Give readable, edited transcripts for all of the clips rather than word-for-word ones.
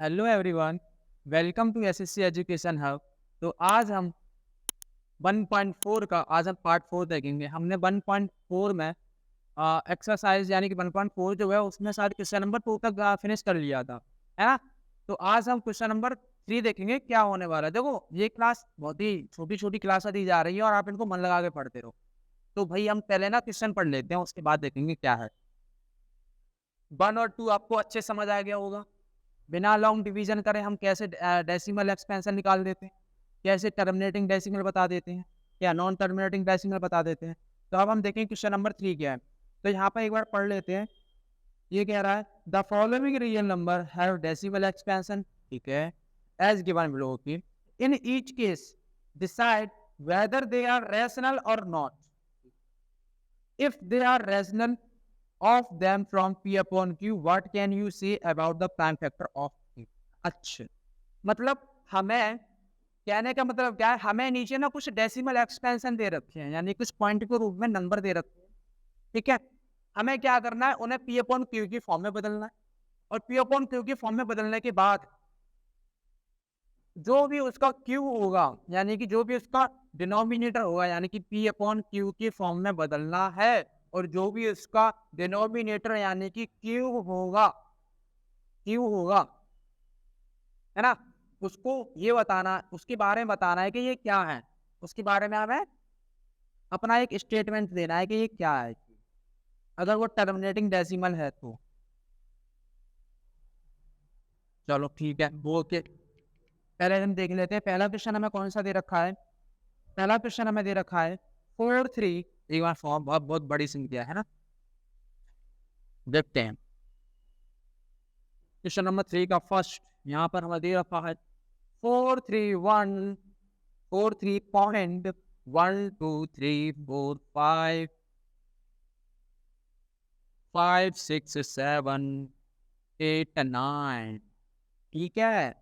Hello everyone, welcome to SSC education hub. तो आज हम 1.4 का पार्ट 4 देखेंगे। हमने 1.4 में एक्सरसाइज यानी कि 1.4 जो है उसमें सारे क्वेश्चन नंबर 2 तक फिनिश कर लिया था, है ना। तो आज हम क्वेश्चन नंबर 3 देखेंगे क्या होने वाला है। देखो, ये क्लास बहुत ही छोटी छोटी क्लास दी जा रही है और आप इनको मन लगा के पढ़ते रहो। तो भाई हम पहले ना क्वेश्चन पढ़ लेते हैं, उसके बाद देखेंगे क्या है। 1 और 2 आपको अच्छे समझ आ गया होगा। बिना लॉन्ग डिवीजन करे हम कैसे डेसिमल एक्सपेंशन निकाल देते हैं, कैसे टर्मिनेटिंग डेसिमल बता देते हैं, या नॉन टर्मिनेटिंग डेसिमल बता देते हैं। तो अब हम देखें क्वेश्चन नंबर 3 क्या है। तो यहाँ पर एक बार पढ़ लेते हैं। ये कह रहा है the following real number have decimal expansion, ठीक है, एज गिवन बिलो की in each case decide whether they are rational और not. If they are rational of them from P upon Q, what can you say about the prime factor of Q? अच्छा, मतलब हमें कहने का मतलब क्या है, हमें नीचे ना कुछ डेसिमल एक्सपेंशन दे रखे हैं, यानी कुछ पॉइंट के रूप में नंबर दे रखे हैं। ठीक है, हमें क्या करना है, उन्हें P अपॉन Q की फॉर्म में बदलना है। और P अपॉन Q की फॉर्म में बदलने के बाद जो भी उसका क्यू होगा, यानी कि जो भी उसका डिनोमिनेटर होगा, यानी कि पी अपॉन क्यू की फॉर्म में बदलना है। और जो भी उसका डिनोमिनेटर यानी कि क्यू होगा, है ना, उसको ये बताना, उसके बारे में बताना है कि ये क्या है। उसके बारे में हमें अपना एक स्टेटमेंट देना है कि ये क्या है, अगर वो टर्मिनेटिंग डेसिमल है तो। चलो ठीक है, वो के पहले हम देख लेते हैं। पहला क्वेश्चन हमें कौन सा दे रखा है। पहला क्वेश्चन हमें दे रखा है 4 3। एक बार फॉर्म बहुत बहुत बड़ी संख्या है ना, देखते हैं। क्वेश्चन नंबर 3 का फर्स्ट यहाँ पर हमें दे रखा है 4 3 1 2 3 4 5 6 7 8 9। ठीक है,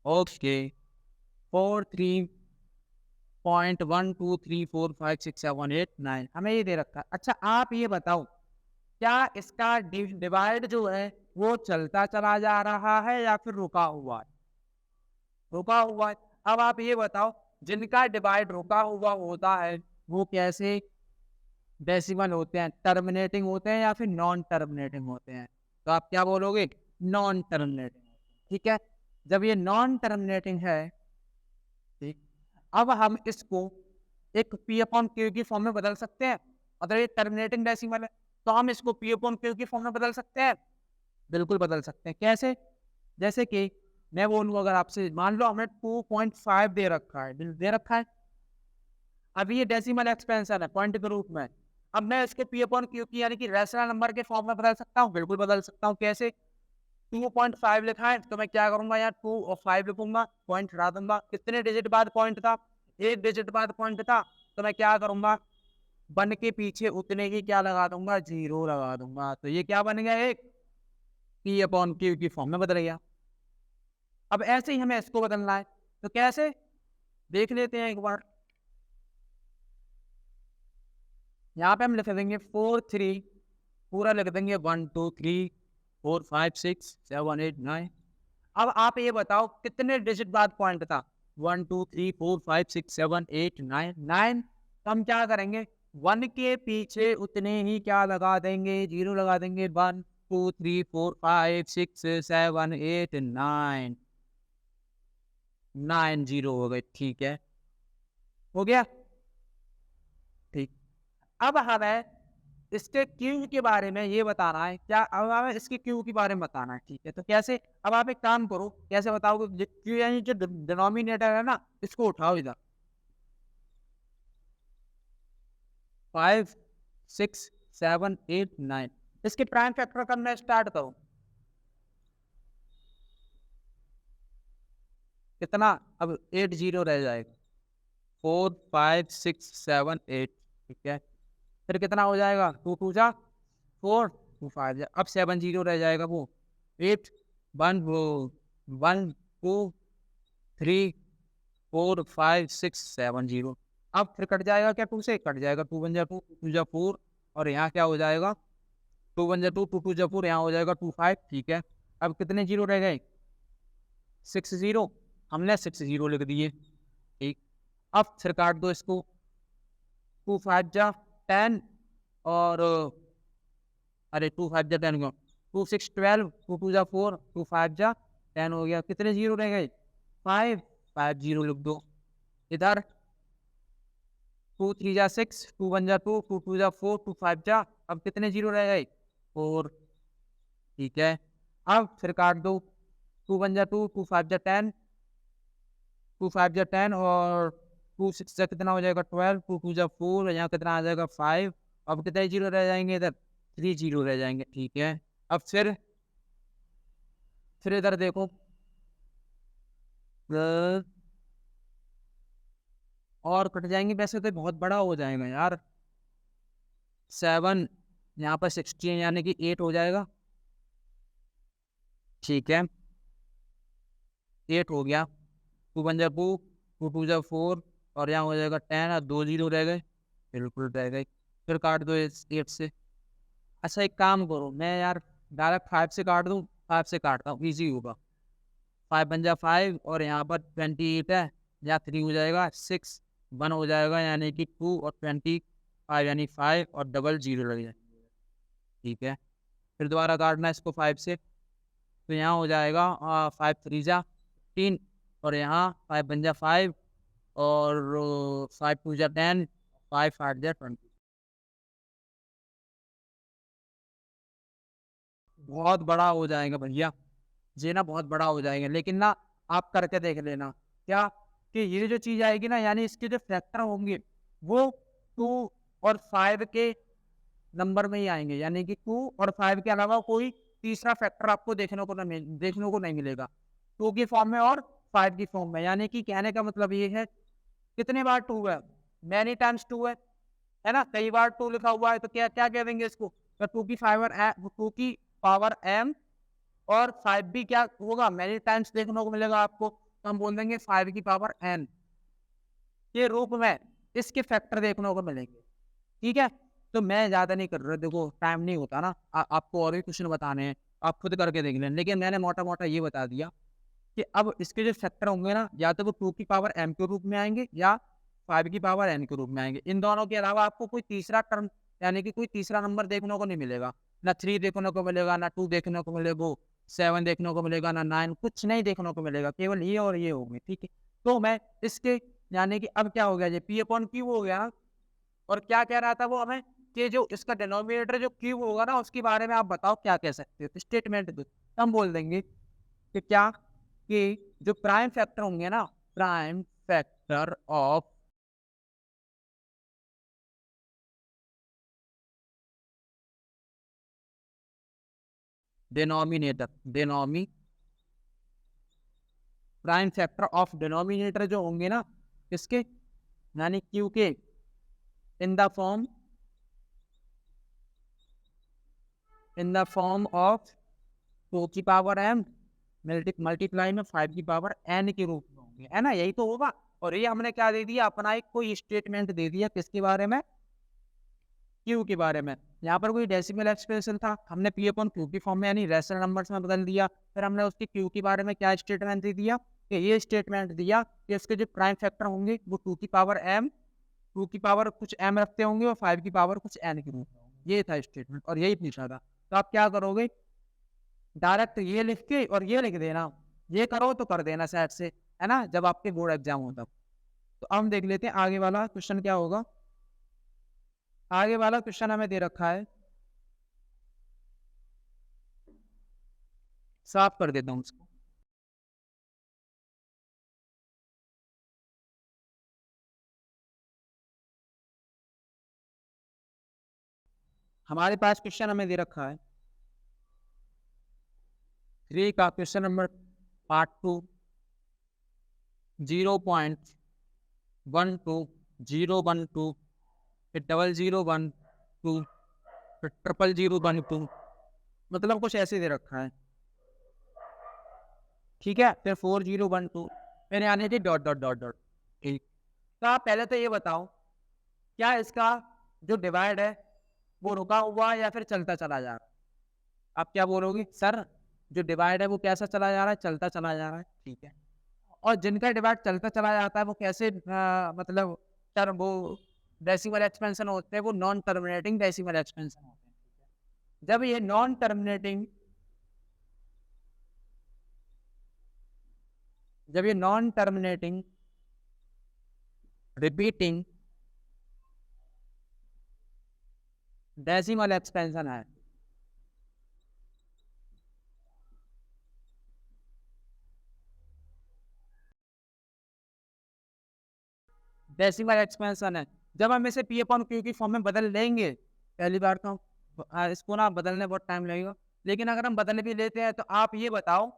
ओके। 4 3.1 2 3 4 5 6 7 8 9 हमें ये दे रखा है। अच्छा, आप ये बताओ, क्या इसका डिवाइड जो है वो चलता चला जा रहा है या फिर रुका हुआ है। रुका हुआ है। अब आप ये बताओ, जिनका डिवाइड रुका हुआ होता है वो कैसे डेसिमल होते हैं, टर्मिनेटिंग होते हैं या फिर नॉन टर्मिनेटिंग होते हैं। तो आप क्या बोलोगे, नॉन टर्मिनेटिंग। ठीक है, जब ये नॉन टर्मिनेटिंग है, ठीक, अब हम इसको एक पी अपॉन क्यू की फॉर्म में बदल सकते हैं। अगर ये टर्मिनेटिंग डेसिमल है तो हम इसको पी अपॉन क्यू की फॉर्म में बदल सकते हैं। बिल्कुल बदल सकते हैं। कैसे, जैसे कि मैं बोलूँ, अगर आपसे मान लो हमने 2.5 दे रखा है, दे रखा है। अभी ये डेसिमल एक्सपेंशन है पॉइंट के रूप में। अब मैं इसके पी अपॉन क्यू की यानी कि रैशनल नंबर के फॉर्म में बदल सकता हूँ। बिल्कुल बदल सकता हूँ। कैसे, 2.5 लिखा है तो मैं क्या करूंगा, यार 2 और 5 लिखूंगा, पॉइंट हटा दूंगा। कितने डिजिट बाद पॉइंट था, एक डिजिट बाद पॉइंट था। तो मैं क्या करूंगा, 1 के पीछे उतने ही क्या लगा दूंगा, 0 लगा दूंगा। तो ये क्या बन गया, एक पी अपॉन क्यू की फॉर्म में बदल गया। अब ऐसे ही हमें इसको बदलना है, तो कैसे, देख लेते हैं एक बार। यहाँ पे हम लिख देंगे 4 3, पूरा लिख देंगे 1 2 3 4 5 6 7 8 9। अब आप ये बताओ कितने डिजिट बाद पॉइंट था, 1 2 3 4 5 6 7 8 9 9। तो हम क्या करेंगे, 1 के पीछे उतने ही क्या लगा देंगे, 0 लगा देंगे। 1 2 3 4 5 6 7 8 9 9 0 हो गए। ठीक है, हो गया। ठीक, अब हमें इसके क्यू के बारे में ये बताना है। क्या, अब हमें इसके क्यू के बारे में बताना है। ठीक है, तो कैसे, अब आप एक काम करो, कैसे बताओगे, क्यू यानी जो डिनोमिनेटर है ना, इसको उठाओ इधर। 5 6 7 8 9, इसके प्राइम फैक्टर करना स्टार्ट करो। कितना, अब 8 0 रह जाएगा। 4 5 6 7 8, ठीक है। फिर कितना हो जाएगा, 2 2 जा 4 2 5 जा, अब 7 0 रह जाएगा। वो 8 1 वो 1 2 3 4 5 6 7 0। अब फिर कट जाएगा क्या, 2 से कट जाएगा। 2 1 जा 2 2 जा 4, और यहाँ क्या हो जाएगा, 2 1 जा 2 2 2 जा 4, यहाँ हो जाएगा 2 5। ठीक है, अब कितने जीरो रह गए? 6 जीरो। हमने 6 जीरो लिख दिए। ठीक, अब फिर काट दो इसको। 2 5 जा 10 और अरे 2 5 जा 10 को 2 6 12, 2 2 जा 4, 2 5 जा 10 हो गया। कितने जीरो रह गए? 5 5 जीरो लिख दो इधर। 2 3 जा 6, 2 1 जा 2, 2 2 जा 4, 2 5 जा, अब कितने जीरो रह गए? 4। ठीक है, अब फिर काट दो। 2 1 जा 2, 2 5 जा 10, 2 5 जा 10 और 2 6 जा कितना हो जाएगा? 12, 2 2 जा 4, यहाँ कितना आ जाएगा? 5। अब कितने जीरो रह जाएंगे इधर? 3 जीरो रह जाएंगे। ठीक है, अब फिर इधर देखो। और कट जाएंगे, वैसे तो बहुत बड़ा हो जाएगा यार। 7 यहाँ पर 16 यानी कि 8 हो जाएगा। ठीक है, 8 हो गया। 2 1 जा 2, 2 2 जा 4 और यहाँ हो जाएगा 10 और 2 जीरो रह गए। बिल्कुल रह गए। फिर काट दो इस 8 से। अच्छा एक काम करो, मैं यार डायरेक्ट 5 से काट दूँ। 5 से काटता हूँ, ईजी होगा। 5 1 जा 5 और यहाँ पर 28 है, यहाँ 3 हो जाएगा। 6 1 हो जाएगा यानी कि 2 और 25 यानी 5 और डबल जीरो लग जाए। ठीक है, फिर दोबारा काटना है इसको 5 से। तो यहाँ हो जाएगा 5 3 जा 15 और यहाँ 5 1 जा 5 और 5 2 जा 10, 5 8 जा 20। बहुत बड़ा हो जाएगा भैया, ये ना बहुत बड़ा हो जाएगा। लेकिन ना आप करके देख लेना क्या, कि ये जो चीज आएगी ना, यानी इसके जो फैक्टर होंगे वो 2 और 5 के नंबर में ही आएंगे। यानी कि 2 और 5 के अलावा कोई तीसरा फैक्टर आपको देखने को नहीं मिलेगा। 2 की फॉर्म में और 5 की फॉर्म में। यानी कि कहने का मतलब ये है, कितने बार 2 है? मैनी टाइम्स 2 है ना, कई बार 2 लिखा हुआ है। तो क्या क्या कह देंगे इसको? तो 2 की पावर m और 5 भी क्या होगा? मैनी टाइम्स देखने को मिलेगा आपको, तो हम बोल देंगे 5 की पावर n के रूप में इसके फैक्टर देखने को मिलेंगे। ठीक है, तो मैं ज्यादा नहीं कर रहा, देखो टाइम नहीं होता ना। आपको और भी क्वेश्चन बताने हैं, आप खुद करके देख लें। लेकिन मैंने मोटा मोटा ये बता दिया कि अब इसके जो फैक्टर होंगे ना, या तो वो 2 की पावर m के रूप में आएंगे या 5 की पावर n के रूप में आएंगे। इन दोनों के अलावा आपको कोई तीसरा टर्म यानी कि कोई तीसरा नंबर देखने को नहीं मिलेगा। ना 3 देखने को मिलेगा, ना 2 देखने को मिलेगा, 7 देखने को मिलेगा, ना 9, कुछ नहीं देखने को मिलेगा। केवल ये और ये होंगे। ठीक है, तो मैं इसके यानी कि अब क्या हो गया, ये पी अपॉन क्यू हो गया। और क्या कह रहा था वो हमें, कि जो इसका डिनोमिनेटर जो क्यूब होगा ना, उसके बारे में आप बताओ क्या कह सकते हो, स्टेटमेंट दो। हम बोल देंगे कि क्या, कि जो प्राइम फैक्टर होंगे ना, prime factor of denominator prime factor of denominator जो होंगे ना इसके, यानी क्यू के, इन द फॉर्म ऑफ 2 की पावर m मल्टीप्लाई में 5 की पावर n के रूप में होंगे, है ना? यही तो होगा। और ये हमने क्या दे दिया, अपना एक कोई स्टेटमेंट दे दिया, किसके बारे में? क्यू के बारे में। यहाँ पर कोई डेसिमल एक्सप्रेशन था, हमने पी अपॉन क्यू की फॉर्म में यानी रैशनल नंबर्स में बदल दिया। फिर हमने उसके क्यू के बारे में क्या स्टेटमेंट दे दिया, कि ये स्टेटमेंट दिया कि इसके जो प्राइम फैक्टर होंगे वो 2 की पावर m, 2 की पावर कुछ m रखते होंगे और 5 की पावर कुछ n के रूप में होंगे। ये था स्टेटमेंट और यही पूछा था। तो आप क्या करोगे, डायरेक्ट ये लिख के और ये लिख देना, ये करो तो कर देना साइड से, है ना, जब आपके बोर्ड एग्जाम हो तब। तो हम देख लेते हैं आगे वाला क्वेश्चन क्या होगा। आगे वाला क्वेश्चन हमें दे रखा है, साफ कर देता हूँ इसको। हमारे पास क्वेश्चन हमें दे रखा है 3 का क्वेश्चन नंबर पार्ट 2, 0.12, फिर 0012, फिर 0012, मतलब कुछ ऐसे दे रखा है। ठीक है, फिर 4012, फिर यानी कि डॉट डॉट डॉट डॉट। ठीक, तो आप पहले तो ये बताओ, क्या इसका जो डिवाइड है वो रुका हुआ या फिर चलता चला जा रहा है? आप क्या बोलोगे, सर जो डिवाइड है वो कैसा चला जा रहा है, चलता चला जा रहा है, ठीक है। और जिनका डिवाइड चलता चला जाता है वो कैसे मतलब टर्म वो डेसिमल एक्सपेंशन होते हैं, वो नॉन टर्मिनेटिंग डेसिमल एक्सपेंशन होते हैं। जब ये non terminating repeating decimal expansion है, डेसिमल एक्सपेंशन है, जब हम इसे पी अपॉन क्यू की फॉर्म में बदल लेंगे, पहली बार तो इसको ना बदलने बहुत टाइम लगेगा, लेकिन अगर हम बदल भी लेते हैं तो आप ये बताओ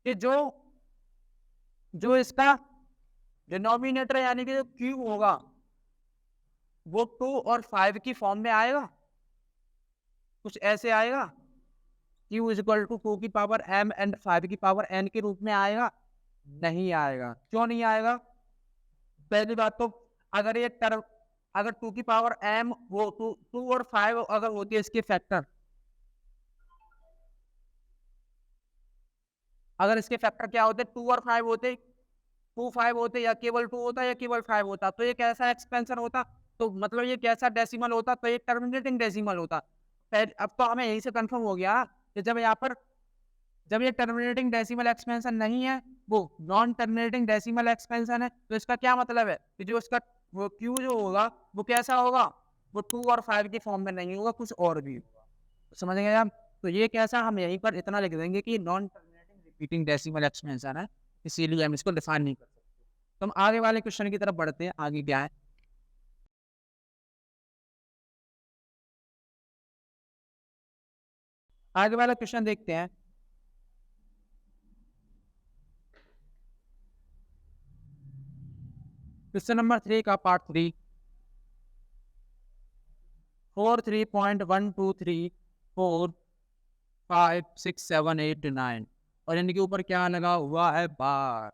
कि जो जो इसका डिनोमिनेटर यानी कि जो क्यू होगा वो 2 और 5 की फॉर्म में आएगा, कुछ ऐसे आएगा, q इक्वल टू 2 की पावर m एंड 5 की पावर n के रूप में आएगा? नहीं आएगा। क्यों नहीं आएगा? पहली बात तो अगर ये टर्म अगर 2 की पावर m वो 2 और 5 अगर होती है इसके फैक्टर, अगर इसके फैक्टर क्या होते 2 और 5 होते, 2 5 होते या केवल 2 होता या केवल 5 होता, तो ये कैसा एक्सपेंशन होता? तो मतलब ये कैसा डेसिमल होता? तो ये टर्मिनेटिंग डेसिमल होता। अब तो हमें यहीं से कंफर्म हो गया कि जब ये टर्मिनेटिंग डेसिमल एक्सपेंशन नहीं है, वो नॉन टर्मिनेटिंग डेसिमल एक्सपेंशन है, तो इसका क्या मतलब है कि जो इसका वो क्यू जो होगा वो कैसा होगा? वो 2 और 5 की फॉर्म में नहीं होगा, कुछ और भी होगा। समझ गए आप? तो ये कैसा, हम यहीं पर इतना लिख देंगे कि non terminating repeating decimal expansion है, इसीलिए हम इसको डिफाइन नहीं कर सकते। तो हम आगे वाले क्वेश्चन की तरफ बढ़ते हैं। आगे क्या है? आगे वाला क्वेश्चन देखते हैं। क्वेश्चन नंबर 3 का पार्ट 3, 4 3.123 4 5 6 7 8 9 और इनके ऊपर क्या लगा हुआ है? बार।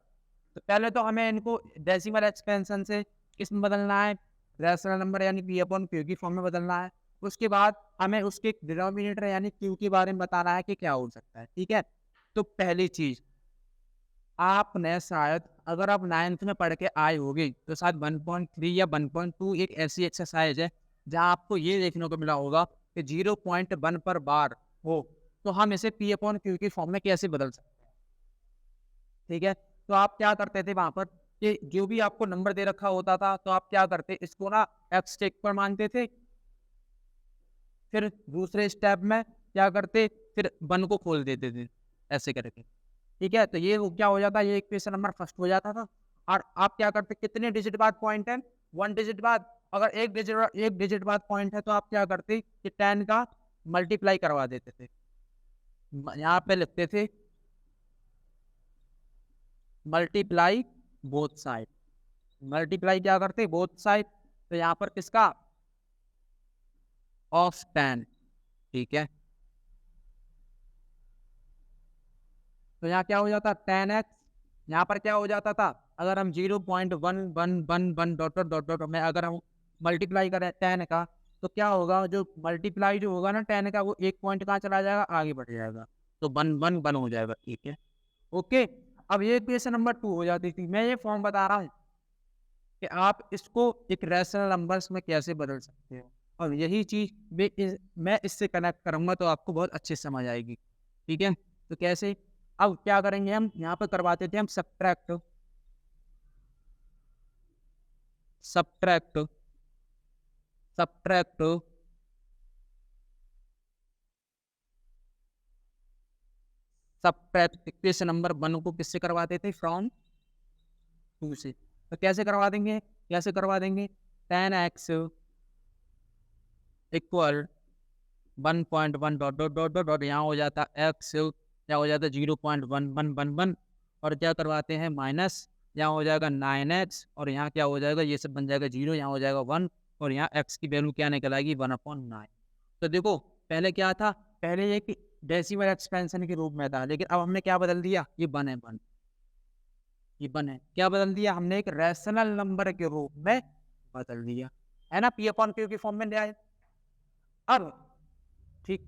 तो पहले तो हमें इनको डेसिमल एक्सपेंशन से किस में बदलना है? रैशनल नंबर यानी पी अपॉन क्यू की फॉर्म में बदलना है। उसके बाद हमें उसके डिनोमिनेटर यानी क्यू के बारे में बताना है कि क्या हो सकता है, ठीक है। तो पहली चीज, आपने शायद अगर आप 9th में पढ़ के आए होगे तो शायद 1.3 या 1.2 एक ऐसी एक्सरसाइज है जहां आपको ये देखने को मिला होगा कि 0.1 पर बार हो तो हम इसे पी अपॉन क्यू की फॉर्म में कैसे बदल सकते हैं, ठीक है। तो आप क्या करते थे वहां पर कि जो भी आपको नंबर दे रखा होता था तो आप क्या करते, इसको ना एक्स टेक पर मानते थे, फिर दूसरे स्टेप में क्या करते, फिर 1 को खोल देते थे ऐसे करके, ठीक है। तो ये क्या हो जाता है, ये इक्वेशन नंबर फर्स्ट हो जाता था। और आप क्या करते, कितने डिजिट बाद पॉइंट है? 1 डिजिट बाद। अगर एक डिजिट बाद पॉइंट है तो आप क्या करते कि 10 का मल्टीप्लाई करवा देते थे। यहाँ पे लिखते थे मल्टीप्लाई बोथ साइड। मल्टीप्लाई क्या करते, बोथ साइड। तो यहाँ पर किसका? ऑफ 10, ठीक है। तो यहाँ क्या हो जाता, 10x। यहाँ पर क्या हो जाता था, अगर हम 0.111 डॉट डॉट डॉट में अगर हम मल्टीप्लाई करें 10 का, तो क्या होगा, जो मल्टीप्लाई जो होगा ना 10 का, वो एक पॉइंट कहाँ चला जाएगा, आगे बढ़ जाएगा, तो 1 हो जाएगा, ठीक है। ओके, अब ये इक्वेशन नंबर 2 हो जाती थी। मैं ये फॉर्म बता रहा हूँ कि आप इसको एक रैशनल नंबर्स में कैसे बदल सकते हो, और यही चीज मैं इससे कनेक्ट करूंगा तो आपको बहुत अच्छे से समझ आएगी, ठीक है। तो कैसे, अब क्या करेंगे, हम यहाँ पर करवाते थे हम subtract subtract subtract subtract equation number 1 को किससे करवाते थे, फ्रॉम 2 से। तो कैसे करवा देंगे, 10x equal 1.1 dot dot dot dot dot, यहाँ हो जाता x, क्या हो जाता 0.1111, और क्या करवाते हैं माइनस, यहाँ हो जाएगा 9x, और यहाँ क्या हो जाएगा, ये सब बन जाएगा 0, यहाँ हो जाएगा 1, और यहाँ x की वैल्यू क्या निकल आएगी, 1/9। तो देखो पहले क्या था, पहले ये कि डेसिमल एक्सपेंशन के रूप में था, लेकिन अब हमने क्या बदल दिया, ये 1 है, 1, ये 1 है, क्या बदल दिया हमने, एक रैशनल नंबर के रूप में बदल दिया, है ना, पी अपॉन क्यू की फॉर्म में ले आए। अब ठीक,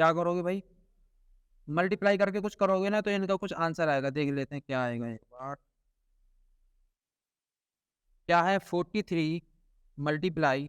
क्या करोगे भाई, मल्टीप्लाई करके कुछ करोगे ना तो इनका कुछ आंसर आएगा, देख लेते हैं क्या आएगा एक बार। क्या है 43 मल्टीप्लाई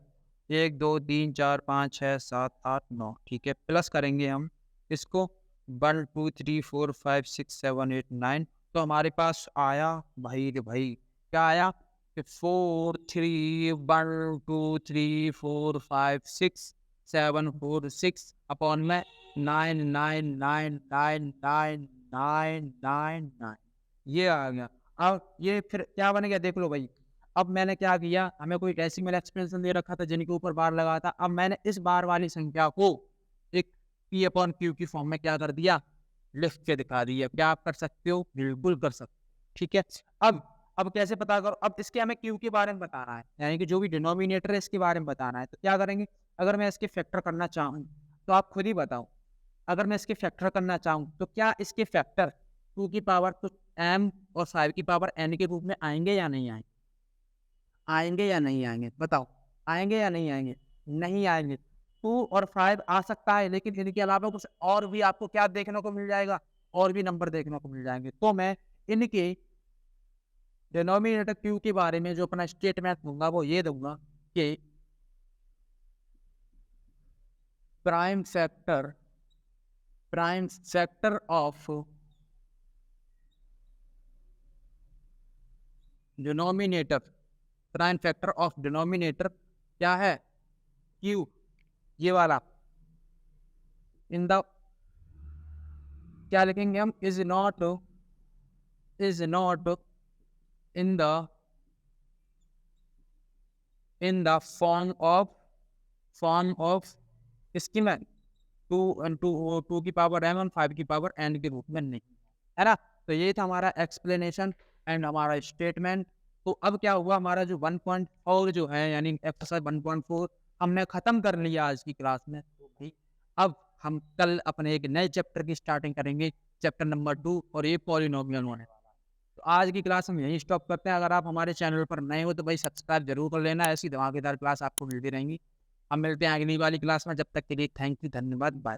1 2 3 4 5 6 7 8 9, ठीक है, प्लस करेंगे हम इसको 1 2 3 4 5 6 7 8 9, तो हमारे पास आया भाई रे भाई, क्या आया कि 4 3 1 2 3 4 5 6 7 4 6 अपॉन में 9 9 9 9 9 9 9 9, ये आ गया। अब ये फिर क्या बन गया देख लो भाई, अब मैंने क्या किया, हमें कोई डेसिमल एक्सपेंशन दे रखा था जिनके ऊपर बार लगा था, अब मैंने इस बार वाली संख्या को एक पी अपॉन क्यू की फॉर्म में क्या कर दिया, लिख के दिखा दिया। क्या आप कर सकते हो, बिल्कुल कर सकते हो, ठीक है। अब कैसे पता करो, अब इसके हमें क्यू के बारे में बताना है, यानी कि जो भी डिनोमिनेटर है इसके बारे में बताना है, तो क्या करेंगे, अगर मैं इसके फैक्टर करना चाहूँ तो आप खुद ही बताओ, अगर मैं इसके फैक्टर करना चाहूँ तो क्या इसके फैक्टर 2 की पावर तो m और 5 की पावर n के रूप में आएंगे या नहीं आएंगे, आएंगे या नहीं आएंगे, बताओ, आएंगे या नहीं आएंगे, नहीं आएंगे। 2 और 5 आ सकता है, लेकिन इनके अलावा कुछ और भी आपको क्या देखने को मिल जाएगा, और भी नंबर देखने को मिल जाएंगे। तो मैं इनके डिनोमिनेटर क्यू के बारे में जो अपना स्टेटमेंट दूंगा वो ये दूंगा कि prime factor of denominator, prime factor of denominator क्या है, क्यू, ये वाला, इन द, क्या लिखेंगे हम, is not in the form of इसकी में 2 की पावर m और 5 की पावर n के रूप में नहीं, है ना। तो ये था हमारा एक्सप्लेनेशन एंड हमारा स्टेटमेंट। तो अब क्या हुआ, हमारा जो 1.4 जो है यानी एक्सरसाइज 1.4 हमने खत्म कर लिया आज की क्लास में। तो भाई अब हम कल अपने एक नए चैप्टर की स्टार्टिंग करेंगे, चैप्टर नंबर 2, और ये पॉलिनोमियल होने वाला है। तो आज की क्लास हम यहीं स्टॉप करते हैं। अगर आप हमारे चैनल पर नए हो तो भाई सब्सक्राइब जरूर कर लेना, ऐसी धमाकेदार क्लास आपको मिलती रहेंगी। हम मिलते हैं अगली वाली क्लास में, जब तक के लिए थैंक यू, धन्यवाद, बाय।